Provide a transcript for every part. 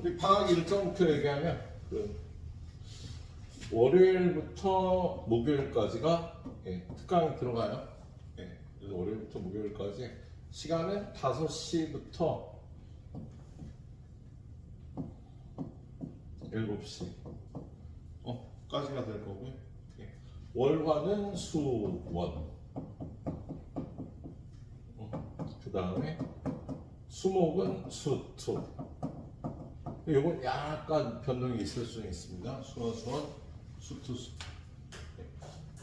우리 방학 일정부터 얘기하면 월요일부터 목요일까지가 특강이 들어가요. 그래서 월요일부터 목요일까지 시간은 5시부터 7시 까지가 될 거고요. 월화는 수원, 그 다음에 수목은 수토. 이건 약간 변동이 있을 수는 있습니다. 수원, 수토.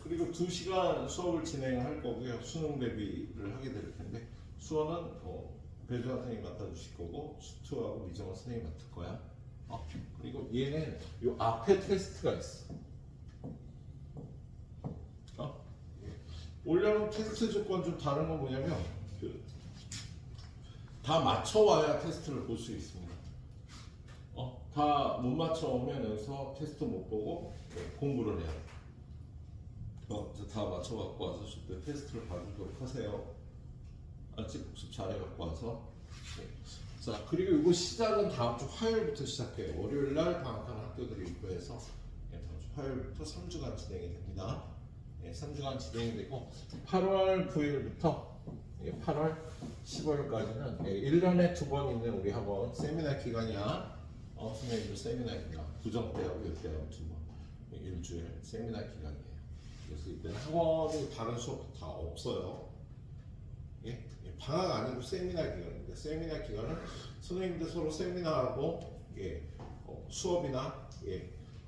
그리고 2시간 수업을 진행할 거고요. 수능 대비를 하게 될 텐데, 수원은 배주환 선생님이 맡아주실 거고, 수토하고 미정원 선생님이 맡을 거야. 그리고 얘는 요 앞에 테스트가 있어. 올여름 테스트 조건 좀 다른 건 뭐냐면 다 맞춰와야 테스트를 볼 수 있습니다. 다 못 맞춰오면 여기서 테스트 못 보고 공부를 해야 돼. 다 맞춰갖고 와서 테스트를 봐주도록 하세요. 아직 복습 잘해갖고 와서. 자, 그리고 이거 시작은 다음 주 화요일부터 시작해요. 월요일날 방학하는 학교들이 있고 해서 다음 주 화요일부터 3주간 진행이 됩니다. 3주간 진행이 되고 8월 9일부터 8월 15일까지는 1년에 2번 있는 우리 학원 세미나 기간이야. 선생님들 세미나 기간 구정 때하고 이때하고 2번 일주일 세미나 기간이에요. 그래서 이때는 학원이 다른 수업도 다 없어요. 방학 아니고 세미나 기간인데 세미나 기간은 선생님들 서로 세미나하고 수업이나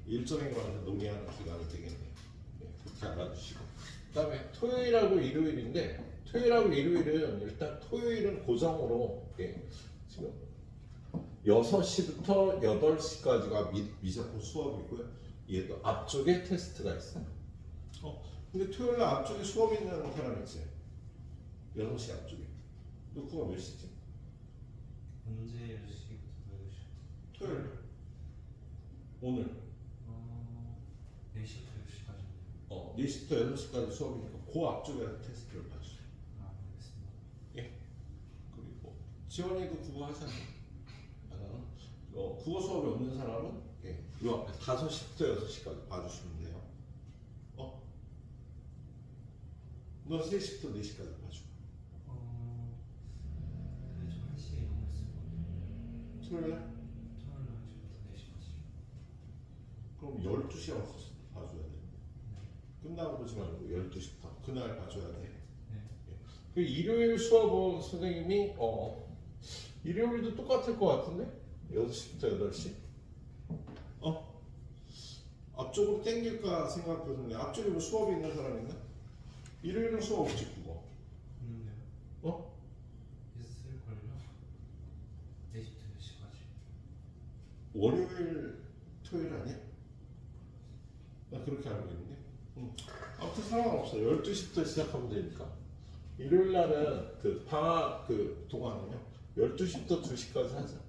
일정에 관해서 논의하는 기간이 되겠네요. 그렇게 알아주시고 그 다음에 토요일하고 일요일인데 토요일하고 일요일은 일단 토요일은 고정으로 지금 6시부터 8시까지가 미적분 수업이고요. 얘도 앞쪽에 테스트가 있어요. 근데 토요일 날 앞쪽에 수업 있는 사람 있지? 6시 앞쪽에. 너 그거 몇 시지? 언제 10시부터 몇 시? 토요일. 오늘. 4시부터 6시까지. 4시부터 6시까지 수업이니까 그 앞쪽에 테스트를 봐주세요. 알겠습니다. 그리고 지원이도 국어 하잖아. 국어 수업이 없는 사람은 이 앞에 5시부터 6시까지 봐주시면 돼요. 너 3시부터 4시까지 봐줘. 저 1시에 너무 있을 것 같아요. 토요일 날? 토요일 날 1시부터 4시까지. 그럼 12시에 와서 봐줘야 돼. 끝나고 보지 말고 12시부터 그날 봐줘야 돼. 그 일요일 수업은 선생님이 일요일도 똑같을 것 같은데? 6시부터 8시? 앞쪽으로 땡길까 생각했는데 앞쪽에 뭐 수업이 있는 사람 있나? 일요일은 수업 없지 그거. 없는데요? 있을걸요? 4시부터 4시까지. 월요일, 토요일 아니야? 나 그렇게 알고 있는데. 아무튼 상관없어. 12시부터 시작하면 되니까. 일요일 날은 그 방학 그 동안은요. 12시부터 2시까지 하자.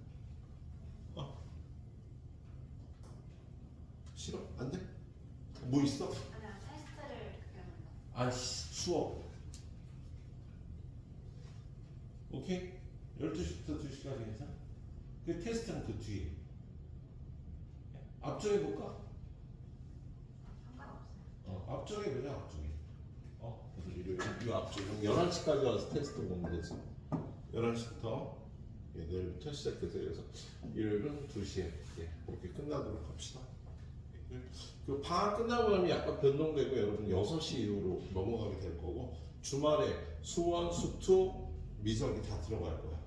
싫어? 안 돼? 뭐 있어? 아니야, 테스트를 그렇게 하는 거. 아이씨, 수업. 오케이? 12시부터 2시까지 괜찮아? 그 테스트는 그 뒤에. 앞쪽에 볼까? 상관없어요. 앞쪽에 보자, 앞쪽에. 그래서 일요일, 이 앞쪽에. 11시까지 와서 테스트 보면 되지. 11시부터, 내일부터 시작해서, 그래서 일요일은 2시에, 그렇게 끝나도록 합시다. 그 방학 끝나고 나면 약간 변동되고, 여러분 6시 이후로 넘어가게 될 거고, 주말에 수원, 수투, 미적이 다 들어갈 거야.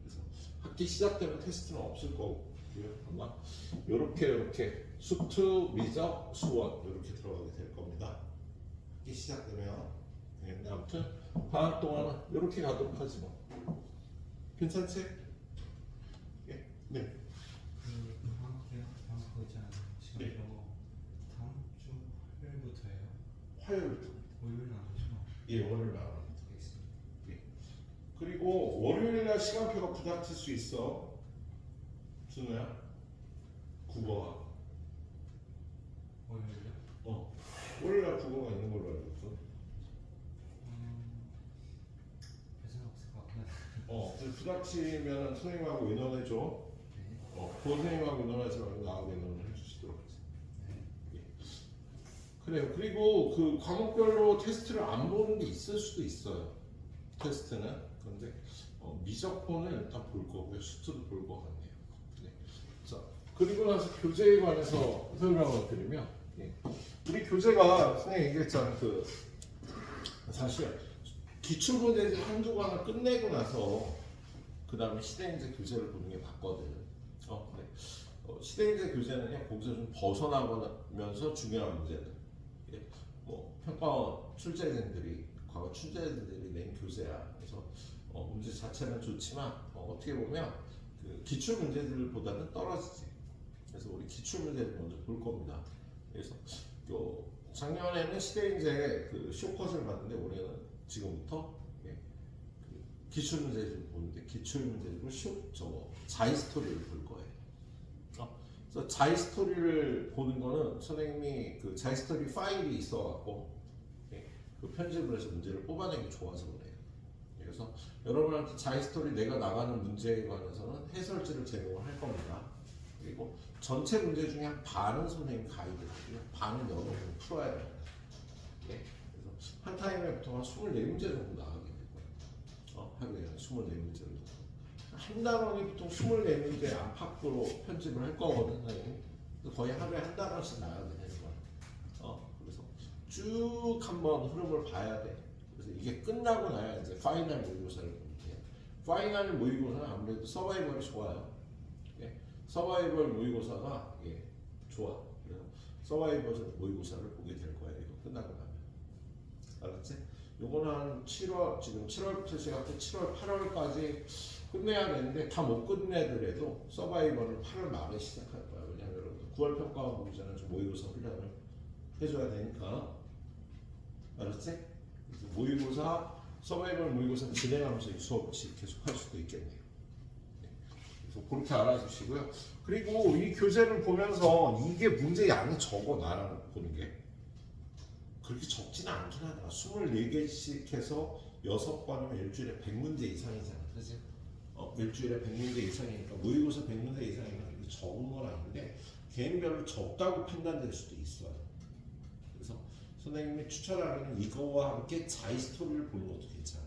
그래서 학기 시작되면 테스트는 없을 거고, 아마 요렇게 수투, 미적, 수원 이렇게 들어가게 될 겁니다. 학기 시작되면. 아무튼 방학 동안은 이렇게 가도록 하지 뭐. 괜찮지? 네. 방학 있잖아요. 시간이 다음 주 화요일부터예요. 화요일부터. 월요일은 아니죠? 월요일 날. 알겠습니다. 그리고 월요일 날 시간표가 부닥칠 수 있어. 준호야. 국어가. 월요일요? 월요일 날 국어가 있는 걸로 알고 있어. 별 생각 없을 것 같긴 한데. 부닥치면 선생님하고 의논해줘. 그 선생님하고 의논하지 말고 나하고 의논을 해주시도록 하세요. 그래요. 그리고 그 과목별로 테스트를 안 보는 게 있을 수도 있어요. 테스트는. 그런데 미적분은 일단 볼 거고요. 수트도 볼 거 같네요. 네. 자, 그리고 나서 교재에 관해서 설명을 드리면, 우리 교재가 선생님 얘기했잖아요. 사실 기출문제집 한두 과나 끝내고 나서 그 다음에 시대인재 교재를 보는 게 맞거든. 근데 시대인재 교재는요, 거기서 좀 벗어나면서 중요한 문제들. 평가원 출제진들이 과거 출제진들이 낸 교재야. 그래서 문제 자체는 좋지만 어떻게 보면 그 기출 문제들보다는 떨어지지. 그래서 우리 기출 문제를 먼저 볼 겁니다. 그래서 작년에는 시대인재 그 쇼컷을 봤는데 올해는 지금부터 그 기출 문제를 보는데 기출 문제를 자이스토리를 볼 거예요. 그래서 자이스토리를 보는 거는 선생님이 그 자이스토리 파일이 있어갖고 그 편집을 해서 문제를 뽑아내기 좋아서 그래요. 그래서 여러분한테 자이스토리 내가 나가는 문제에 관해서는 해설지를 제공을 할 겁니다. 그리고 전체 문제 중에 한 반은 선생님 가이드거든요. 반은 여러분이 풀어야 돼요. 그래서 한 타임에 보통 한 24문제 정도 나가게 되고요. 하루에 한 24문제 정도. 한 단원이 보통 24문제 안팎으로 편집을 할 거거든요. 거의 하루에 한 단원씩 나가게 되는 거예요. 그래서 쭉 한번 흐름을 봐야 돼. 그래서 이게 끝나고 나야 이제 파이널 모의고사를 보면 돼요. 파이널 모의고사는 아무래도 서바이벌이 좋아요. 서바이벌 모의고사가 좋아. 그래서 서바이벌 모의고사를 보게 될 거예요. 이거 끝나고 나면. 알았지? 요거는 한 7월, 지금 7월부터 시작해서 7월, 8월까지 끝내야 되는데 다 못 끝내더라도 서바이벌을 8월 말에 시작할 거야. 왜냐면 여러분들 9월 평가원 보기 전에 좀 모의고사 훈련을 해줘야 되니까. 알았지? 그래서 모의고사, 서바이벌 모의고사 진행하면서 이 수업을 계속 할 수도 있겠네요. 그래서 그렇게 알아주시고요. 그리고 이 교재를 보면서 이게 문제 양이 적어 나랑 보는 게 그렇게 적지는 않긴 하더라. 24개씩 해서 6번이면 일주일에 100문제 이상이잖아. 그치? 일주일에 100문제 이상이니까 모의고사 100문제 이상이면 이게 적은 건 아닌데 개인별로 적다고 판단될 수도 있어요. 그래서 선생님이 추천하기는 이거와 함께 자이스토리를 보는 것도 괜찮아요.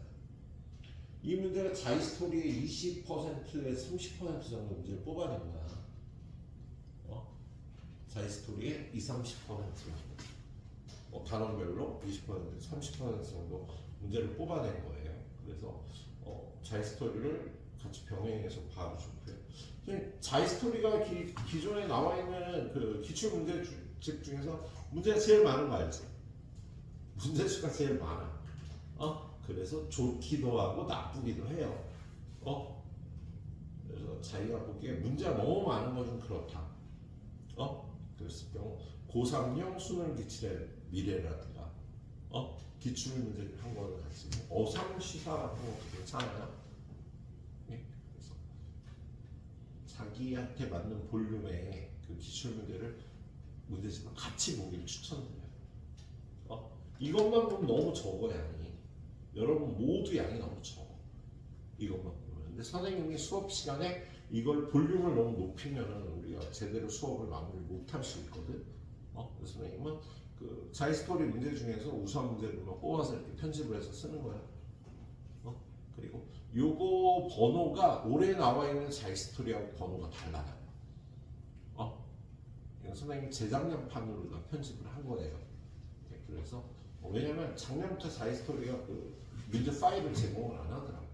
이 문제가 자이스토리의 20%에서 30% 정도 문제를 뽑아낸 거야. 자이스토리의 20, 30% 단원별로 20%, 30% 정도 문제를 뽑아낸 거예요. 그래서 자이스토리를 같이 병행해서 봐도 좋고요. 자이스토리가 기존에 나와 있는 그 기출 문제집 중에서 문제가 제일 많은 거 알지? 문제수가 제일 많아. 그래서 좋기도 하고 나쁘기도 해요. 그래서 자기가 보기에 문제가 너무 많은 건 좀 그렇다. 그랬을 경우 고3형 수능 기출의 미래라든가 기출 문제 한 거를 같이 어상시사라는 것도 괜찮아요. 그래서 자기한테 맞는 볼륨의 그 기출 문제를 문제집을 같이 보기를 추천드려요. 이것만 보면 너무 적어 양이. 여러분 모두 양이 너무 적어. 이것만 보면. 근데 선생님이 수업 시간에 이걸 볼륨을 너무 높이면은 우리가 제대로 수업을 마무리 못할 수 있거든. 그래서 선생님은 그 자이스토리 문제 중에서 우수한 문제들만 뽑아서 이렇게 편집을 해서 쓰는 거야. 그리고 요거 번호가 올해 나와 있는 자이스토리하고 번호가 달라요. 이건 선생님 재작년판으로 편집을 한 거예요. 그래서 왜냐면 작년부터 자이스토리가 그 문제 파일을 제공을 안 하더라고.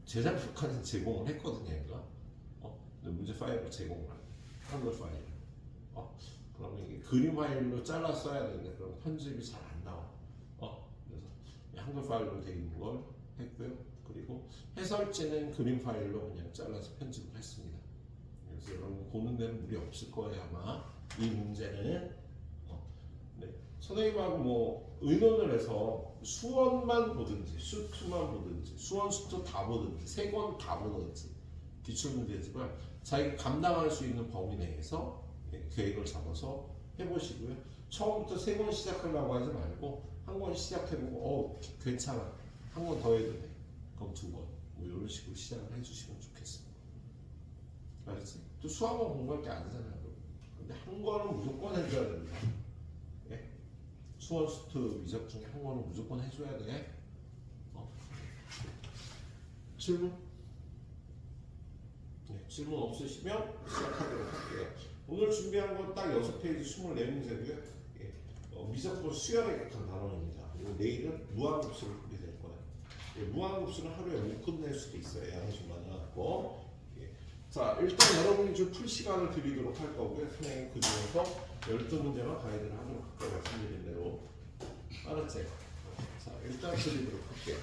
재작년까지 제공을 했거든요, 얘가. 근데 문제 파일을 제공을 안 해. 한글 파일을. 그러면 이게 그림 파일로 잘라 써야 되는데 그럼 편집이 잘 안 나와. 그래서 한글 파일로 되어 있는 걸 했고요. 그리고 해설지는 그림 파일로 그냥 잘라서 편집을 했습니다. 그래서 여러분 보는 데는 무리 없을 거예요 아마. 이 문제는 선생님하고 뭐 의논을 해서 수원만 보든지 수투만 보든지 수원 수투 다 보든지 세 권 다 보든지 기출문제집을 자기가 감당할 수 있는 범위 내에서 계획을 잡아서 해보시고요. 처음부터 세 권 시작하려고 하지 말고 한 권 시작해보고 괜찮아 한 권 더 해도 돼. 그럼 2권 뭐 이런 식으로 시작을 해주시면 좋겠습니다. 알았지? 또 수학은 공부할 게 아니잖아요. 근데 한 거는 무조건 해줘야 된다. 예? 수원 수트 미적 중에 한 거는 무조건 해줘야 돼. 질문? 네, 질문 없으시면 시작하도록 할게요. 오늘 준비한 건 딱 6페이지 24문제고요. 예, 미적분 수열에 약한 단원입니다. 그리고 내일은 무한급수를 보게 될 거예요. 예, 무한급수는 하루에 못 끝낼 수도 있어요. 양식 많이 갖고. 예. 자, 일단 여러분이 좀 풀 시간을 드리도록 할 거고요. 선생님 그 중에서 12문제만 가이드를 하도록 할게요. 말씀드린 대로. 알았지? 자, 일단 드리도록 할게요.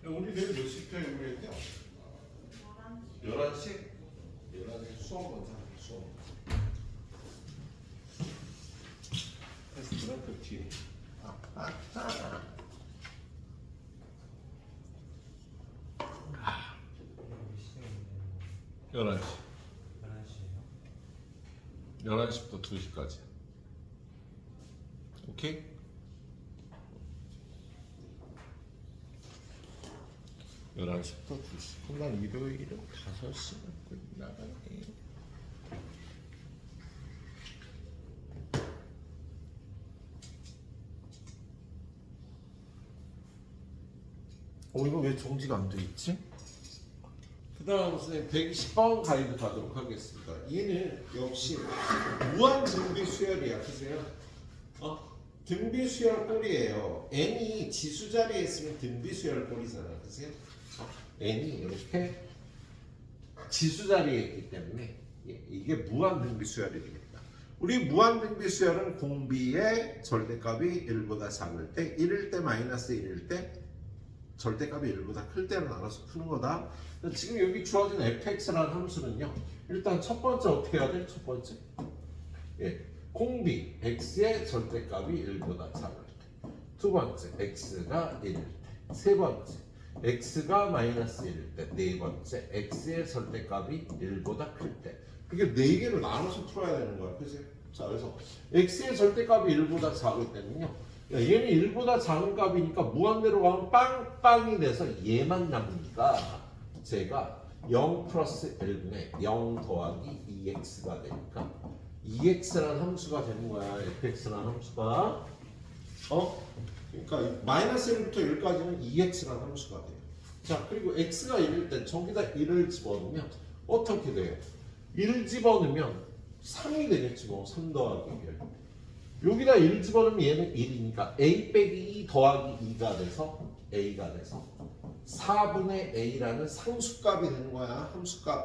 우리 내일 몇 시부터 우리 했대요? 11시? 11시 수업 먼저 하자, 수업 먼저. 테스트는 그 뒤에. 여기 시간이 11시. 11시에요? 11시부터 2시까지. 오케이? 열한 시부터 2시. 그럼 난 일요일은 5시간 끝나가네. 이거 왜 정지가 안 돼 있지? 그 다음 선생님 120번 가이드 가도록 하겠습니다. 얘는 역시 무한 등비 수열이야. 그세요? 등비 수열 꼴이에요. n이 지수 자리에 있으면 등비 수열 꼴이잖아. 그세요? n이 이렇게 지수 자리에 있기 때문에 이게 무한 등비 수열이 되겠다. 우리 무한 등비 수열은 공비의 절대값이 1보다 작을 때, 1일 때 마이너스 1일 때, 절대값이 1보다 클 때로 나눠서 푸는 거다. 지금 여기 주어진 fx라는 함수는요. 일단 첫 번째 어떻게 해야 돼? 첫 번째. 공비 x의 절대값이 1보다 작을 때. 두 번째 x가 1일 때. 세 번째 x가 마이너스 1일 때. 네 번째 x의 절대값이 1보다 클 때. 그게 네 개로 나눠서 풀어야 되는 거야. 그치? 자, 그래서 x의 절대값이 1보다 작을 때는요. 얘는 1보다 작은 값이니까 무한대로 가면 빵빵이 돼서 얘만 남으니까 제가 0 플러스 1분의 0 더하기 2x가 되니까 2x라는 함수가 되는 거야. fx라는 함수가. 그러니까 마이너스 1부터 1까지는 2x라는 함수가 돼요. 자, 그리고 x가 1일 때 저기다 1을 집어넣으면 어떻게 돼요? 1을 집어넣으면 3이 되겠지 뭐. 3 더하기 1. 여기다 1 집어넣으면 얘는 1이니까 a 빼기 2 더하기 2가 돼서 a가 돼서 4분의 a라는 상수값이 되는 거야.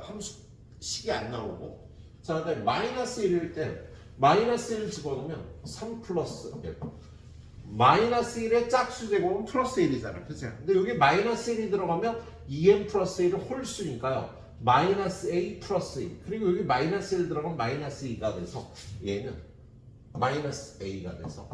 함수식이 안 나오고. 자, 그다음에 마이너스 1일 때 마이너스 1 집어넣으면 3 플러스 1. 마이너스 1의 짝수 제곱은 플러스 1이잖아. 그치? 근데 여기 마이너스 1이 들어가면 2n 플러스 1은 홀수니까요. 마이너스 a 플러스 2. 그리고 여기 마이너스 1 들어가면 마이너스 2가 돼서 얘는 마이너스 a가 돼서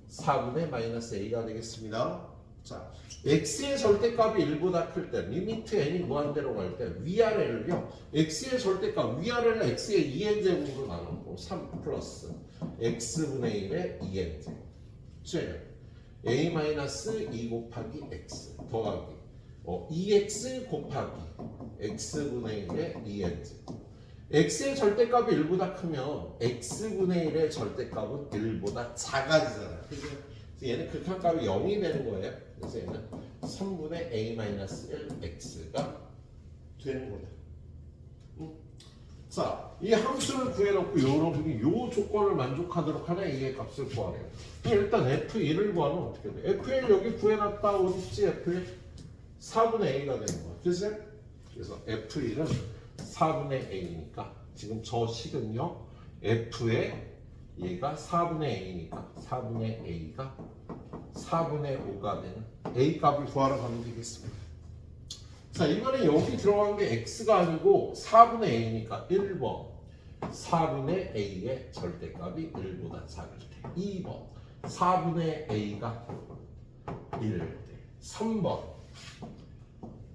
4분의 마이너스 a가 되겠습니다. 자, x의 절대값이 1보다 클 때, 리미트 n이 무한대로 갈 때 위아래를요. x의 절대값 위아래를 x의 2n 제곱으로 나누고 3 플러스 x분의 1의 2n 제곱. a 마이너스 2 곱하기 x 더하기 2x 곱하기 x분의 1의 2n 제곱. x의 절대값이 1보다 크면 x분의 1의 절대값은 1보다 작아지잖아. 그래서 얘는 극한값이 0이 되는 거예요. 그래서 얘는 3분의 a-1x가 되는 거다. 자, 이 함수를 구해놓고 여러분이 이 조건을 만족하도록 하는 이의 값을 구하래요. 일단 f1을 구하면 어떻게 돼? f1 여기 구해놨다. 어딨지? f1 4분의 a가 되는 거야. 그치? 그래서 f1은 4분의 a니까 지금 저 식은요 f에 얘가 4분의 a니까 4분의 a가 4분의 5가 되는 a 값을 구하러 가면 되겠습니다. 자, 이번에 여기 들어간 게 x가 아니고 4분의 a니까 1번 4분의 a의 절대값이 1보다 작을 때. 2번 4분의 a가 1일 때. 3번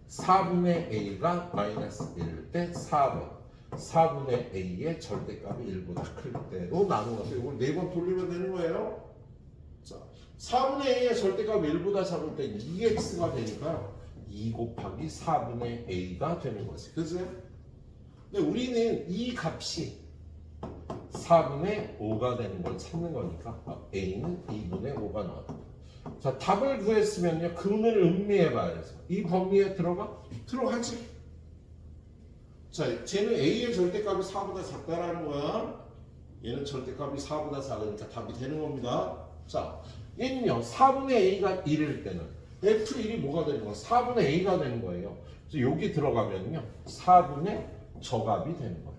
4분의 a가 마이너스 1일 때. 4번 4분의 a의 절대값이 1보다 클 때로 나누어서 이걸 4번 돌리면 되는 거예요. 자, 4분의 a의 절대값이 1보다 작을 때 2x가 되니까요. 2 곱하기 4분의 a가 되는 거지. 그치? 근데 우리는 이 값이 4분의 5가 되는 걸 찾는 거니까 a는 2분의 5가 나왔다. 자, 답을 구했으면요. 근을 음미해 봐야죠. 이 범위에 들어가? 들어가지. 자, 쟤는 a의 절대값이 4보다 작다라는 거야. 얘는 절대값이 4보다 작으니까 답이 되는 겁니다. 자, 얘는요. 4분의 a가 1일 때는 f1이 뭐가 되는 거야? 4분의 a가 되는 거예요. 그래서 여기 들어가면요. 4분의 저값이 되는 거예요.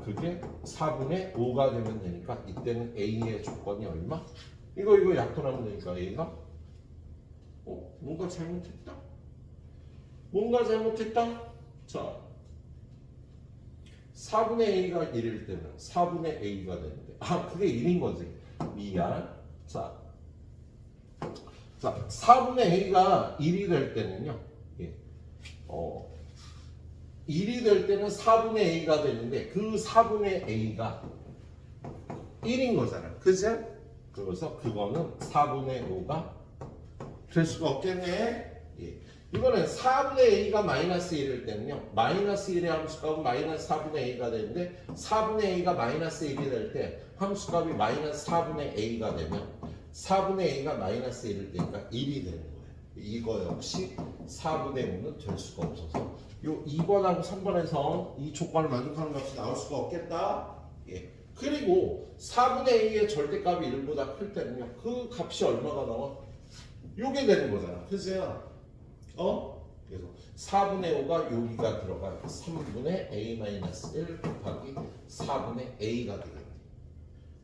그게 4분의 5가 되면 되니까 이때는 a의 조건이 얼마? 이거 약분하면 되니까 a가 뭔가 잘못했다? 뭔가 잘못했다? 자, 4분의 a가 1일 때는 4분의 a가 되는데 그게 1인 거지. 미안. 자, 4분의 a가 1이 될 때는요. 1이 될 때는 4분의 a가 되는데 그 4분의 a가 1인 거잖아. 그죠? 그래서 그거는 4분의 5가 될 수가 없겠네. 이거는 4분의 a가 마이너스 1일 때는요. 마이너스 1의 함수값은 마이너스 4분의 a가 되는데 4분의 a가 마이너스 1이 될 때 함수값이 마이너스 4분의 a가 되면 4분의 a가 마이너스 1일 때니까 1이 되는 거예요. 이거 역시 4분의 5는 될 수가 없어서 요 2번하고 3번에서 이 조건을 만족하는 값이 나올 수가 없겠다. 그리고 4분의 a의 절대값이 1보다 클 때는요. 그 값이 얼마가 나와? 요게 되는 거잖아. 그죠? 그래서 4분의 5가 여기가 들어가 3분의 a-1 곱하기 4분의 a가 되겠네.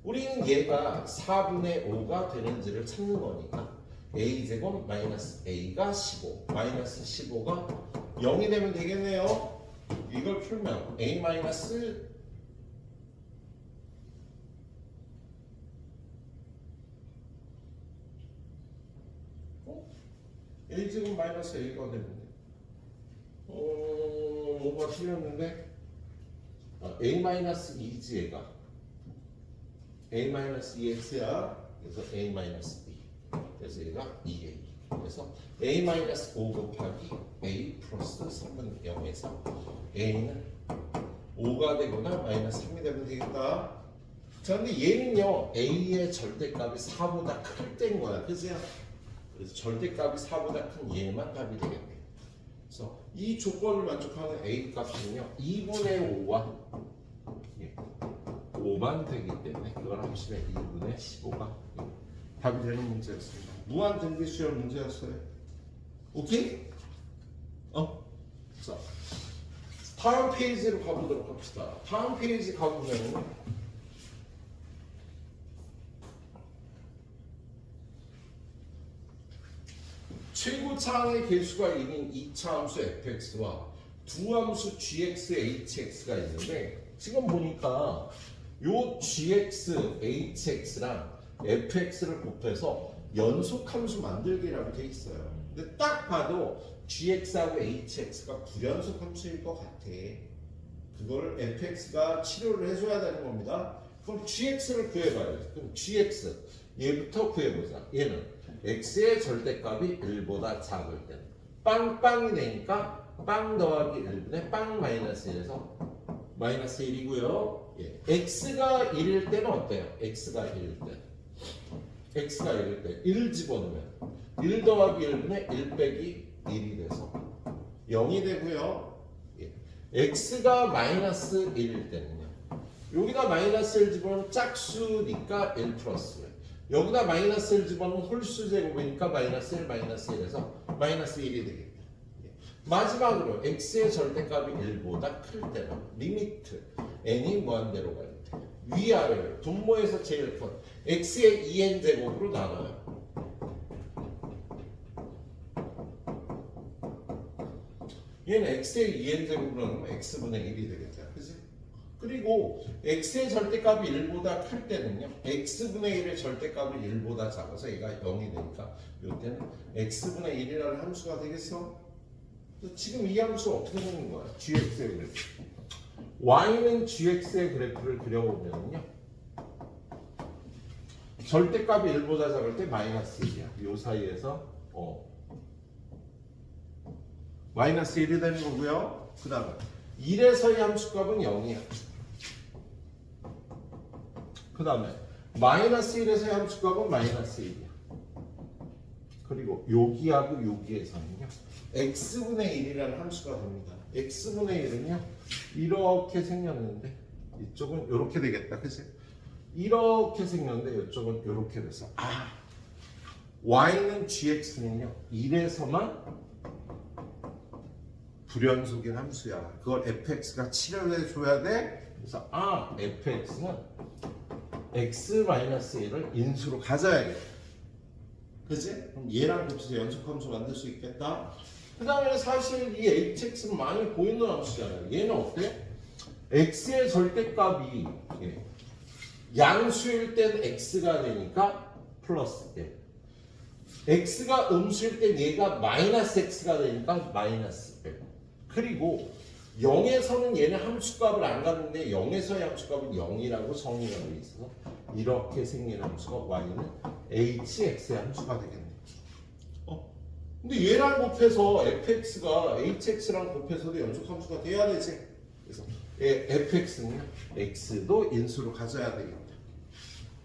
우리는 얘가 4분의 5가 되는지를 찾는 거니까 a제곱 마이너스 a가 15 마이너스 15가 0이 되면 되겠네요. 이걸 풀면 a 마이너스 a제곱 마이너스 a가 되는데 뭐가 틀렸는데 a 마이너스 2지 얘가 a 마이너스 2x야. 그래서 a 마이너스 2 그래서 얘가 2a 그래서 a 마이너스 5 곱하기 a 플러스 3은 0에서 a는 5가 되거나 마이너스 3이 되면 되겠다. 자 근데 얘는요 a의 절대값이 4보다 클 때인 거야. 그죠? 그래서 절대값이 4보다 큰 얘만 답이 되겠네. 그래서 이 조건을 만족하는 a 값은요 2분의 5와 5만 되기 때문에 그걸 합치면 2분의 15가 답이 되는 문제였습니다. 무한 등비 수열 문제였어요. 오케이? 자, 다음 페이지로 가보도록 합시다. 다음 페이지 가보면 최고차항의 개수가 1인 2차 함수 fx와 두 함수 gx, hx가 있는데 지금 보니까 요 gx, hx랑 fx를 곱해서 연속함수 만들기라고 돼 있어요. 근데 딱 봐도 gx하고 hx가 불연속 함수일 것 같아. 그걸 fx가 치료를 해줘야 되는 겁니다. 그럼 gx를 구해봐야지. 그럼 gx 얘부터 구해보자. 얘는 x의 절대값이 1보다 작을 때는 빵빵이 되니까 빵 더하기 1분의 빵 마이너스 1에서 마이너스 1이고요. x가 1일 때는 어때요? x가 1일 때 x가 1일 때 1 집어넣으면 1 더하기 1분의 1 빼기 1이 돼서 0이 되고요. x가 마이너스 1일 때는요. 여기다 마이너스 1 집어넣으면 짝수니까 1 플러스 1. 여기다 마이너스 1 집어넣으면 홀수 제곱이니까 마이너스 1 마이너스 1에서 마이너스 1이 되겠다. 마지막으로 x의 절대값이 1보다 클 때는 리미트 n이 무한대로 갈 때 위아래로 분모에서 제일 큰 x의 2n 제곱으로 나눠요. 얘는 x의 2n 제곱으로 나누면 x분의 1이 되겠다. 그치? 그리고 x의 절대값이 1보다 클 때는요. x분의 1의 절대값이 1보다 작아서 얘가 0이 되니까 이때는 x분의 1이라는 함수가 되겠어. 지금 이 함수 어떻게 되는 거야? gx의 그래프. y는 gx의 그래프를 그려보면요. 절대값이 1보다 작을 때 마이너스 1이야. 요 사이에서 마이너스 1이 되는 거고요. 그 다음에 1에서의 함수값은 0이야. 그 다음에 마이너스 1에서의 함수값은 마이너스 1이야. 그리고 여기하고 여기에서는요. x분의 1이라는 함수가 됩니다. x분의 1은요. 이렇게 생겼는데 이쪽은 이렇게 되겠다. 그치? 이렇게 생겼는데 이쪽은 이렇게 돼서 y는 gx는요. 1에서만 불연속인 함수야. 그걸 fx가 치료해 줘야 돼. 그래서 fx는 x-1을 인수로 가져야겠다. 그지? 그럼 얘랑 곱해서 연속함수 만들 수 있겠다. 그 다음에 사실 이 hx는 많이 보이는 함수잖아요. 얘는 어때? x의 절대값이 양수일 땐 x가 되니까 플러스 1. x가 음수일 땐 얘가 마이너스 x가 되니까 마이너스 1. 그리고 0에서는 얘는 함수값을 안 갖는데 0에서의 함수값은 0이라고 정의가 되어 있어서 이렇게 생긴 함수가 y는 hx의 함수가 되겠네. 근데 얘랑 곱해서 fx가 hx랑 곱해서도 연속함수가 돼야 되지. 그래서 fx는 x도 인수로 가져야 되겠다.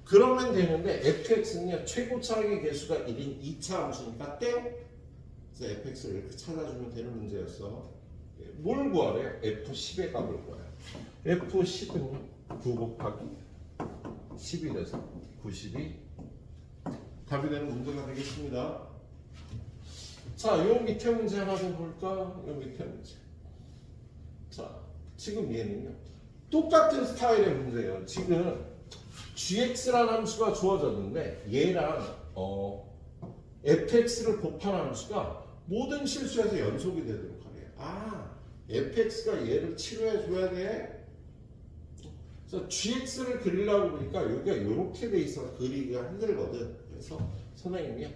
그러면 되는데 fx는요 최고차항의 개수가 1인 2차 함수니까 땡. 그래서 fx를 이렇게 찾아주면 되는 문제였어. 뭘 구하래요? f10의 값을 구해요. f10은 9 곱하기 10이 돼서 90이 답이 되는 문제가 되겠습니다. 자, 요 밑에 문제 하나 더 볼까? 요 밑에 문제. 자, 지금 얘는요. 똑같은 스타일의 문제예요. 지금 gx라는 함수가 주어졌는데 얘랑 fx를 곱한 함수가 모든 실수에서 연속이 되도록 하래요. 아, fx가 얘를 치료해 줘야 돼. 그래서 gx를 그리려고 보니까 여기가 이렇게 돼 있어서 그리기가 힘들거든. 그래서 선생님이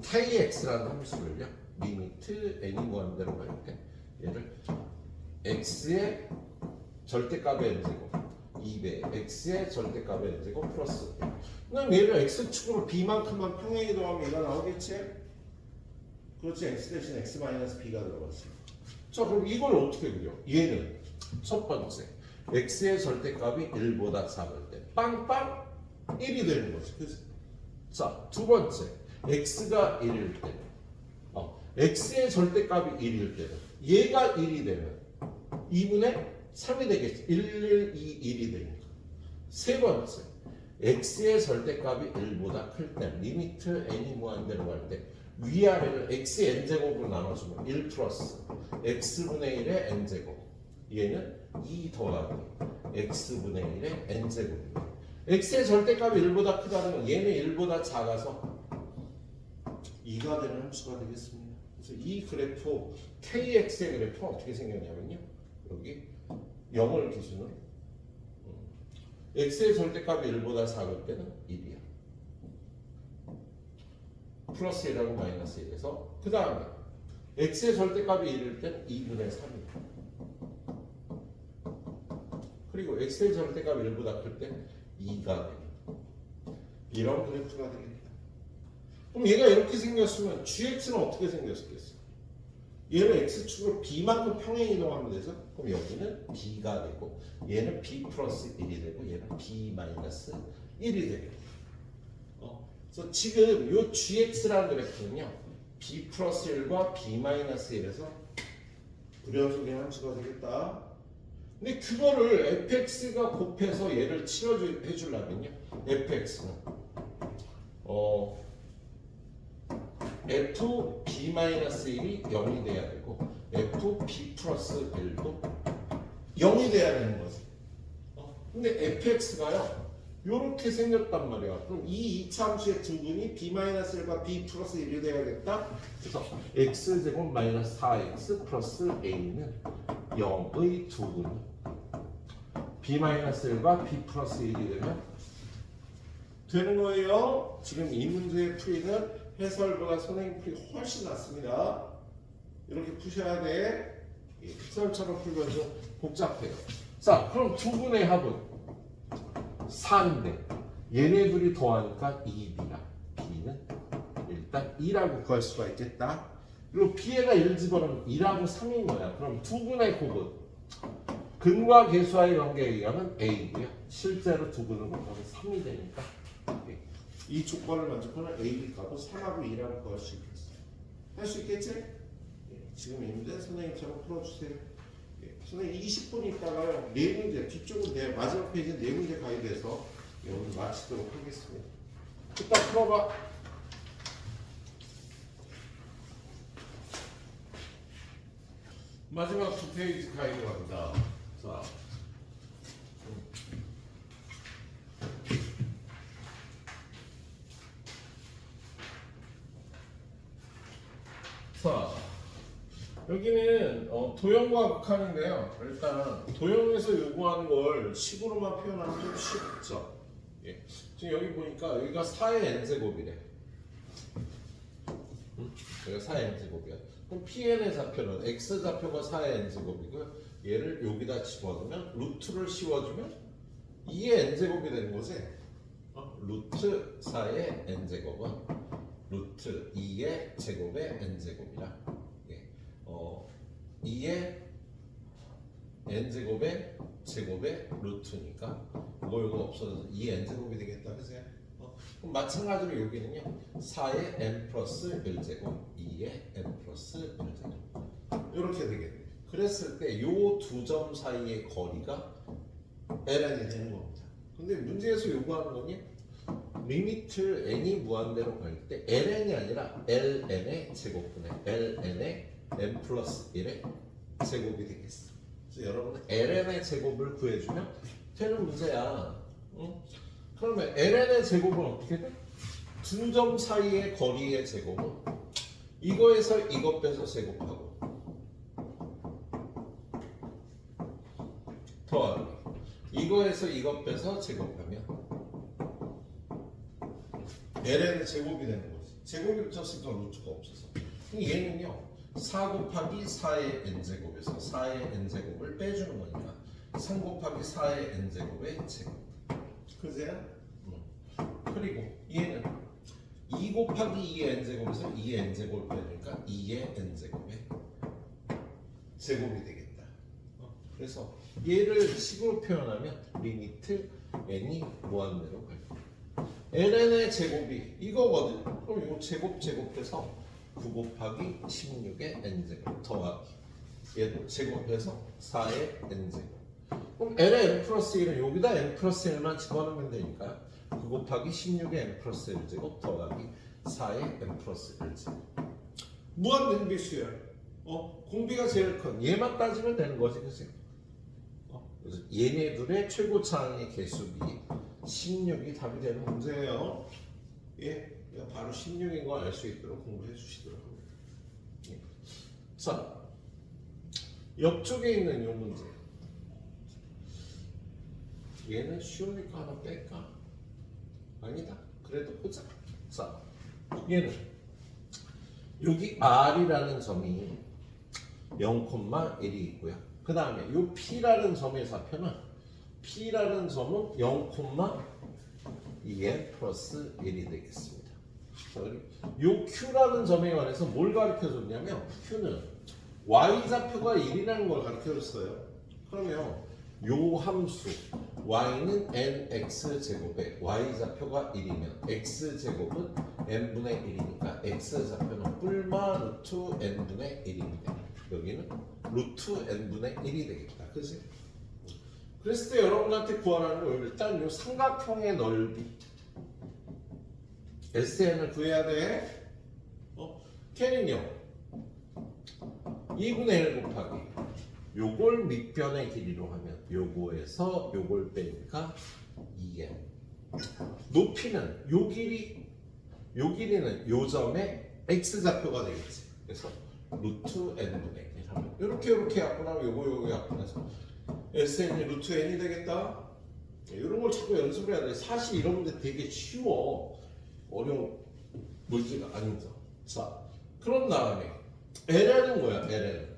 kx라는 함수를요 리미트 n이 무한대로 갈 때 얘를 x의 절대값의 n제곱 2배 x의 절대값의 n제곱 플러스 1. 그럼 얘를 x축으로 b만큼만 평행 이동하면 얘가 나오겠지? 그렇지. x 대신 x 마이너스 b가 들어갔어. 자, 그럼 이걸 어떻게 그려? 얘는 첫 번째 x의 절대값이 1보다 작을 때 빵빵 1이 되는 거지. 그치? 자, 두 번째 x가 1일 때 x의 절대값이 1일 때는 얘가 1이 되면 2분의 3이 되겠지. 1, 2, 1이 되니까. 세 번째 x의 절대값이 1보다 클 때 리미트 n이 무한대로 갈 때 위아래를 x의 n제곱으로 나눠주면 1 플러스 x분의 1의 n제곱 얘는 2 더하기 x분의 1의 n제곱입니다. x의 절대값이 1보다 크다는 건 얘는 1보다 작아서 2가 되는 함수가 되겠습니다. 그래서 이 그래프 kx의 그래프는 어떻게 생겼냐면요. 여기 0을 기준으로 x의 절대값이 1보다 작을 때는 1이야. 플러스 1하고 마이너스 1에서 그 다음에 x의 절대값이 1일 때는 2분의 3이야. 그리고 x의 절대값이 1보다 클 때는 2가 됩니다. 이런 그래프가 되겠다. 그럼 얘가 이렇게 생겼으면 gx는 어떻게 생겼겠어? 얘는 x축으로 b만큼 평행 이동하면 되죠. 그럼 여기는 b가 되고 얘는 b 플러스 1이 되고 얘는 b 마이너스 1이 되겠다. 그래서 지금 이 gx라는 그래프는요 b 플러스 1과 b 마이너스 1에서 불연속의 함수가 되겠다. 근데 그거를 fx가 곱해서 얘를 치료해 주려면요 fx는 fb-1이 0이 돼야 되고 fb 플러스 1도 0이 돼야 되는 거지. 근데 fx가요 요렇게 생겼단 말이야. 그럼 이 이차함수의 두 분이 b-1과 b 플러스 1이 돼야겠다. 그래서 x제곱 마이너스 4x 플러스 a는 0의 두 분이 b-1과 b 플러스 1이 되면 되는 거예요. 지금 이 문제의 풀이는 해설보다 선생님 풀이 훨씬 낫습니다. 이렇게 푸셔야 돼. 해설처럼 풀면 좀 복잡해요. 자, 그럼 두 분의 합은 4인데 얘네 둘이 더하니까 2b야. b는 일단 2라고 구할 수가 있겠다. 그리고 b에다 1 집어넣으면 2라고 3인 거야. 그럼 두 분의 곱은 근과 계수와의 관계에 의하면 a고요. 실제로 두 분을 곱하면 3이 되니까 이 조건을 만족하는 a, b 값은 3하고 2라고 구할 수 있겠어요. 할 수 있겠지? 지금 이 문제 선생님처럼 풀어주세요. 선생님 20분 있다가요 4문제 뒤쪽은 내 마지막 페이지 4문제 가이드해서 오늘 마치도록 하겠습니다. 일단 풀어봐. 마지막 2페이지 가이드 갑니다. 자, 자, 여기는 도형과 극한인데요. 일단 도형에서 요구하는 걸 식으로만 표현하면 좀 쉽죠. 예. 지금 여기 보니까 여기가 4의 n제곱이래. 여기가 4의 n제곱이야. 그럼 Pn의 좌표는 x 좌표가 4의 n제곱이고요. 얘를 여기다 집어넣으면 루트를 씌워주면 2의 n제곱이 되는 거지. 루트 4의 n제곱은 루트 2의 제곱의 n제곱이라. 예. 2의 n제곱의 제곱의 루트니까 이거 없어져서 2의 n제곱이 되겠다. 그죠? 그럼 마찬가지로 여기는요 4의 n 플러스 1제곱 2의 n 플러스 1제곱 이렇게 되겠네. 그랬을 때 요 두 점 사이의 거리가 ln이 되는 겁니다. 근데 문제에서 요구하는 거니 리미트 n이 무한대로 갈 때 ln이 아니라 ln의 제곱분의 ln의 n 플러스 1의 제곱이 되겠어. 그래서 여러분은 ln의 제곱을 구해주면 되는 문제야. 응? 그러면 ln의 제곱은 어떻게 돼? 두 점 사이의 거리의 제곱은 이거에서 이것 빼서 제곱하고 더하기 이거에서 이것 빼서 제곱하면 ln의 제곱이 되는 거지. 제곱이 붙였으니까 루트가 없어서. 얘는요 4 곱하기 4의 n제곱에서 4의 n제곱을 빼주는 거니까 3 곱하기 4의 n제곱의 제곱. 그제야? 그리고 얘는 2 곱하기 2의 n제곱에서 2의 n제곱을 빼주니까 2의 n제곱의 제곱이 되겠다. 그래서 얘를 식으로 표현하면 리미트 n이 무한대로 갈 때 ln의 제곱이 이거거든. 그럼 이거 제곱해서 9 곱하기 16의 n제곱 더하기 얘도 제곱해서 4의 n제곱. 그럼 l의 n 플러스 1은 여기다 n 플러스 1만 집어넣으면 되니까 9 곱하기 16의 n 플러스 1제곱 더하기 4의 n 플러스 1제곱. 무한등비수야. 공비가 제일 큰 얘만 따지면 되는 거지. 그치? 그래서 얘네들의 최고차항의 개수비 16이 답이 되는 문제예요. 예, 바로 16인 거 알 수 있도록 공부해 주시도록 합니다. 예. 자, 옆쪽에 있는 이 문제. 얘는 쉬우니까 하나 뺄까? 아니다. 그래도 보자. 자, 얘는 여기 R이라는 점이 0,1이 있고요. 그 다음에 이 P라는 점의 좌표는 P라는 점은 0,2n 플러스 1이 되겠습니다. 자, 그리고 이 Q라는 점에 관해서 뭘 가르쳐줬냐면 Q는 Y좌표가 1이라는 걸 가르쳐줬어요. 그러면 요 함수 y는 nx제곱에 y좌표가 1이면 x제곱은 n분의 1이니까 x좌표는 뿔마 루트 n분의 1입니다. 여기는 루트 n분의 1이 되겠다. 그치? 그랬을 때 여러분한테 구하라는 거 일단 요 삼각형의 넓이 SN을 구해야 돼. 걔는요 2분의 1 곱하기 요걸 밑변의 길이로 하면 요거에서 요걸 빼니까 2n. 높이는 요 길이는 요 점의 x좌표가 되겠지. 그래서 루트 n분의 1 하면 요렇게 약분하면 요거 약분해서 SN이 루트 n이 되겠다. 이런 걸 자꾸 연습을 해야 돼. 사실 이런 문제 되게 쉬워. 어려운 물질가 아니죠. 자, 그런 다음에 ln은 뭐야? ln은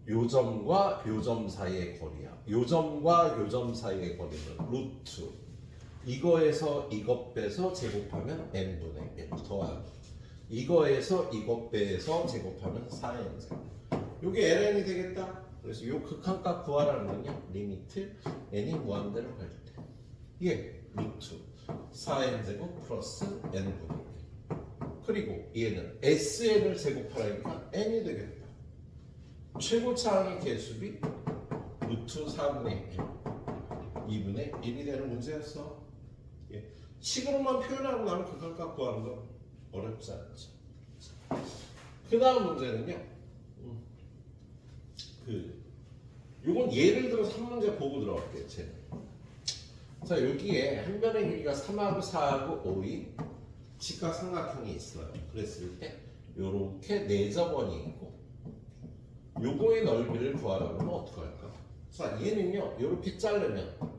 요 점과 요 점 사이의 거리야. 요 점과 요 점 사이의 거리는 루트. 이거에서 이것 빼서 제곱하면 n분의 1 더하기 이거에서 이것 빼서 제곱하면 4n 제곱. 요게 ln이 되겠다. 그래서 요 극한값 구하라는 건요. 리미트 n이 무한대로 갈 때. 이게 루트 4n 제곱 플러스 n분의 1. 그리고 얘는 sn을 제곱하라니까 n이 되겠다. 최고차항의 개수비 루트 4분의 1 2분의 1이 되는 문제였어. 예. 식으로만 표현하고 나면 극한값 구하는 건 어렵지 않죠. 그 다음 문제는요 요건 예를 들어서 한 문제 보고 들어갈게요. 자, 여기에 한 변의 길이가 3하고 4하고 5이 직각삼각형이 있어요. 그랬을 때 요렇게 내접원이 있고 요거의 넓이를 구하라고 하면 어떻게 할까? 자, 얘는요 요렇게 자르면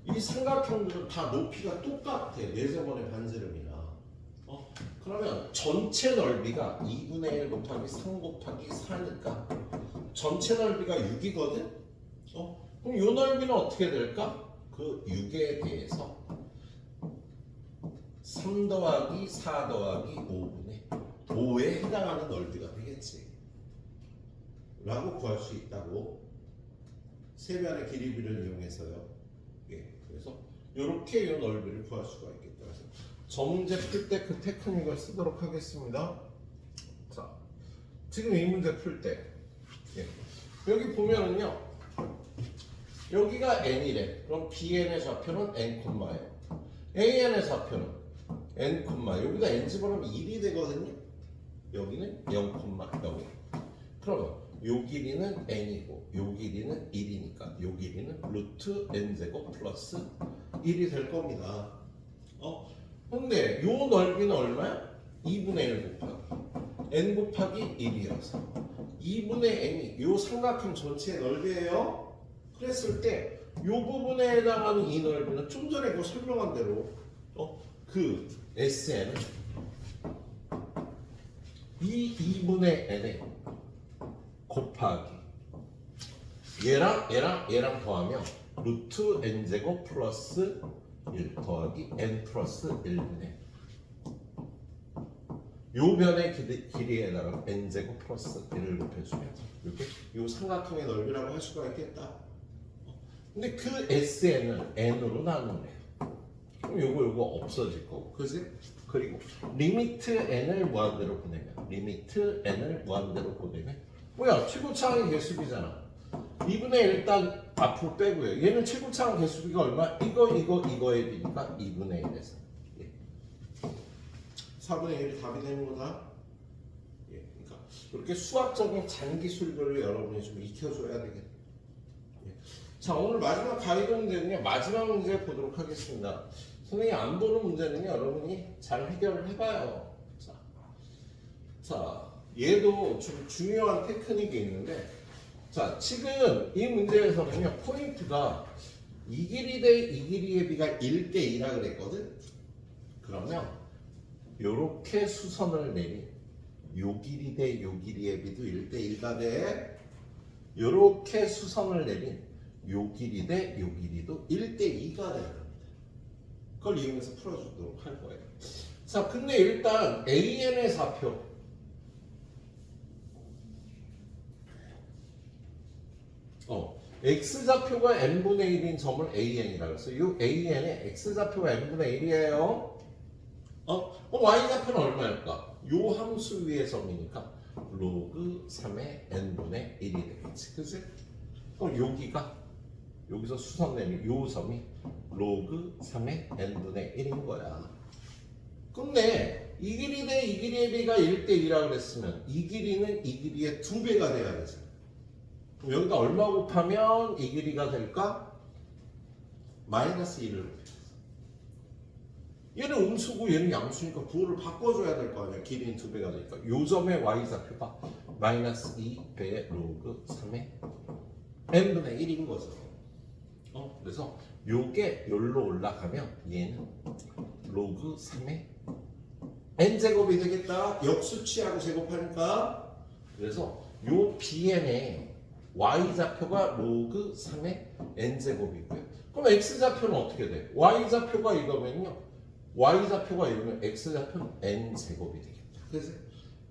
이 삼각형들은 다 높이가 똑같아. 내접원의 반지름이라. 그러면 전체 넓이가 2분의 1 곱하기 3 곱하기 4니까 전체 넓이가 6이거든? 그럼 요 넓이는 어떻게 될까? 그 6에 대해서 3 더하기 4 더하기 5분의 5에 해당하는 넓이가 되겠지 라고 구할 수 있다고. 세변의 길이비를 이용해서요. 예, 그래서 이렇게 이 넓이를 구할 수가 있겠다. 그래서 저문제 풀 때 그 테크닉을 쓰도록 하겠습니다. 자, 지금 이 문제 풀 때 여기 보면은요 여기가 n이래. 그럼 bn의 좌표는 n, an의 좌표는 n, 여기다 n 집어넣으면 1이 되거든요. 여기는 0, 0. 그러면 요 길이는 n이고 요 길이는 1이니까 요 길이는 루트 n제곱 플러스 1이 될 겁니다. 근데 요 넓이는 얼마야? 2분의 1 곱하기 n 곱하기 1이어서 2분의 n이 요 삼각형 전체의 넓이에요. 그랬을 때 요 부분에 해당하는 이 넓이는 좀 전에 그 설명한 대로 그 SN은 이 2분의 n에 곱하기 얘랑 더하면 루트 n제곱 플러스 1 더하기 n 플러스 1분의 요 변의 길이에 해당하는 n제곱 플러스 1을 곱해주면 이렇게 요 삼각형의 넓이라고 할 수가 있겠다. 근데 그 SN을 n으로 나누네요. 그럼 요거 없어질 거고, 그지? 그리고 리미트 n을 무한대로 보내면 뭐야? 최고차항의 개수비잖아. 2분의 1 일단 앞으로 빼고요. 얘는 최고차항 개수비가 얼마? 이거에 비니까 2분의 1에서 4분의 1이 답이 되는 거다. 그러니까 이렇게 수학적인 잔기술들을 여러분이 좀 익혀줘야 되겠다. 자, 오늘 마지막 가이드 문제는요. 마지막 문제 보도록 하겠습니다. 선생님이 안 보는 문제는요. 여러분이 잘 해결을 해봐요. 자, 얘도 좀 중요한 테크닉이 있는데, 자, 지금 이 문제에서는요. 포인트가 이 길이 대 이 길이의 비가 1대 2라 그랬거든. 그러면 요렇게 수선을 내린 요 길이 대 요 길이의 비도 1대 1가 돼. 요렇게 수선을 내린 요 길이 대 요 길이도 1대 2가 되는 겁니다. 그걸 이용해서 풀어주도록 할 거예요. 자, 근데 일단 AN의 좌표 X좌표가 n분의 1인 점을 AN이라고 해서 이 AN의 X좌표가 n분의 1이에요. Y좌표는 얼마일까? 요 함수 위의 점이니까 로그 3의 n분의 1이 되겠지. 그치? 그럼 여기서 수선내는 요 점이 로그 3의 n분의 1인 거야. 근데 이 길이 대 이 길이의 비가 1대 2라고 그랬으면 이 길이는 이 길이의 2배가 돼야 되지. 그럼 여기다 얼마 곱하면 이 길이가 될까? 마이너스 1을 곱해서. 얘는 음수고 얘는 양수니까 부호를 바꿔줘야 될 거 아니야. 길이는 2배가 되니까. 요 점의 y좌표가 마이너스 2배의 로그 3의 n분의 1인 거죠. 그래서 요게 여기로 올라가면 얘는 로그 3의 n제곱이 되겠다. 역수치하고 제곱하니까. 그래서 요 bn의 y좌표가 로그 3의 n제곱이고요. 그럼 x좌표는 어떻게 돼? y좌표가 이거면요. y좌표가 이거면 x좌표는 n제곱이 되겠다. 그래서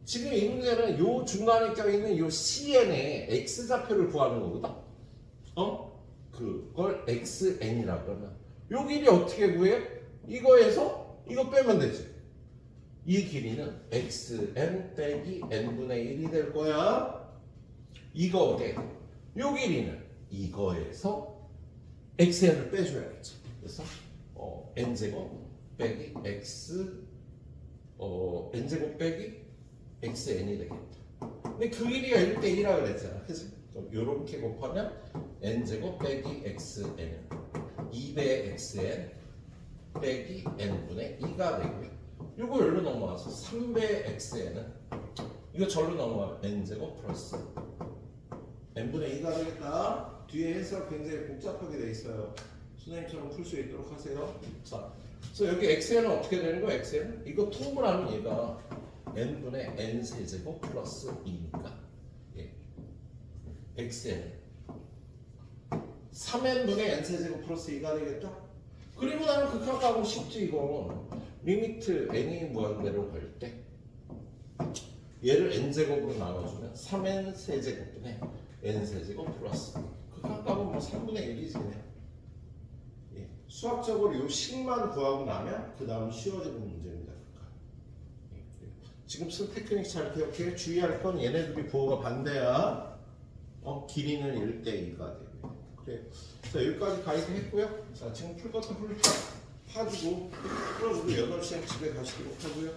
지금 이 문제는 요 중간에 껴있는 요 cn의 x좌표를 구하는 거거든. 그걸 xn이라고 그러면 요 길이 어떻게 구해? 이거에서 이거 빼면 되지. 이 길이는 xn 빼기 n분의 1이 될 거야. 이거 돼. 요 길이는 이거에서 xn을 빼줘야겠죠. 그래서 n제곱 빼기 n제곱 빼기 xn이 되겠다. 근데 그 길이가 1대 2라 그랬잖아. 그래서 요렇게 곱하면 n제곱 빼기 xn은 2배의 xn 빼기 n분의 2가 되고요. 이거 여기로 넘어와서 3배 x에는 이거 절로 넘어가면 n제곱 플러스 n분의 2가 되겠다. 뒤에 해석 굉장히 복잡하게 돼 있어요. 선생님처럼 풀 수 있도록 하세요. 자, 그래서 여기 x에는 어떻게 되는 거야? x에는 이거 통분하면 얘가 n분의 n 세제곱 플러스 2니까 예. x에는 3n분의 n 세제곱 플러스 2가 되겠죠? 그리고 나면 극한값은 쉽지 이거. 리미트 n이 무한대로 갈 때 얘를 n제곱으로 나눠주면 3n 세제곱분의 n 세제곱 플러스 극한값은 뭐 3분의 1이지 그냥. 예. 수학적으로 이 식만 구하고 나면 그 다음 쉬워지는 문제입니다. 극한. 예. 지금 쓴 테크닉 잘 기억해. 주의할 건 얘네들이 부호가 반대야. 길이는 1대2가 되고. 그래. 자, 여기까지 가이드 했고요. 자, 지금 풀 것도 풀 파주고 풀어주고 8시에 집에 가시도록 하고요.